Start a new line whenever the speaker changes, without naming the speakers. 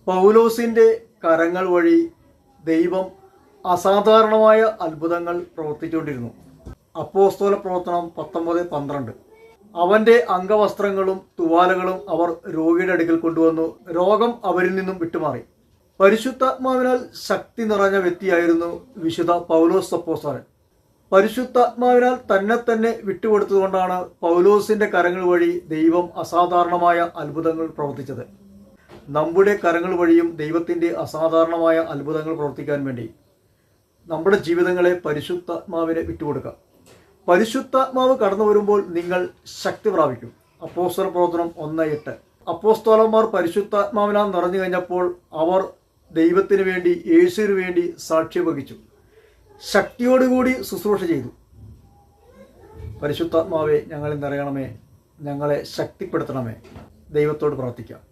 പൗലോസിൻ്റെ കരങ്ങൾ വഴി ദൈവം അസാധാരണമായ അത്ഭുതങ്ങൾ പ്രവർത്തിച്ചുകൊണ്ടിരുന്നു. അപ്പോസ്തല പ്രവർത്തനം 19:12. അവൻ്റെ അംഗവസ്ത്രങ്ങളും തുവാലകളും അവർ രോഗിയുടെ അടുക്കൽ കൊണ്ടുവന്നു. രോഗം അവരിൽ നിന്നും വിട്ടുമാറി. പരിശുദ്ധാത്മാവിനാൽ ശക്തി നിറഞ്ഞ വ്യക്തിയായിരുന്നു വിശുദ്ധ പൗലോസ് അപ്പോസ്തലൻ. പരിശുദ്ധാത്മാവിനാൽ തന്നെ വിട്ടുകൊടുത്തുകൊണ്ടാണ് പൗലോസിൻ്റെ കരങ്ങൾ വഴി ദൈവം അസാധാരണമായ അത്ഭുതങ്ങൾ പ്രവർത്തിച്ചത്. നമ്മുടെ കരങ്ങൾ വഴിയും ദൈവത്തിൻ്റെ അസാധാരണമായ അത്ഭുതങ്ങൾ പ്രവർത്തിക്കാൻ വേണ്ടി നമ്മുടെ ജീവിതങ്ങളെ പരിശുദ്ധാത്മാവിനെ വിട്ടുകൊടുക്കാം. പരിശുദ്ധാത്മാവ് കടന്നു വരുമ്പോൾ നിങ്ങൾ ശക്തി പ്രാപിക്കും. അപ്പോസ്തല പ്രവർത്തനം 1:8. അപ്പോസ്തലന്മാർ പരിശുദ്ധാത്മാവിനാൽ നിറഞ്ഞു കഴിഞ്ഞപ്പോൾ അവർ ദൈവത്തിന് വേണ്ടി, യേശുവിന് വേണ്ടി സാക്ഷ്യം വഹിച്ചു, ശക്തിയോടുകൂടി ശുശ്രൂഷ ചെയ്തു. പരിശുദ്ധാത്മാവെ ഞങ്ങളിൽ നിറയണമേ, ഞങ്ങളെ ശക്തിപ്പെടുത്തണമേ. ദൈവത്തോട് പ്രാർത്ഥിക്കാം.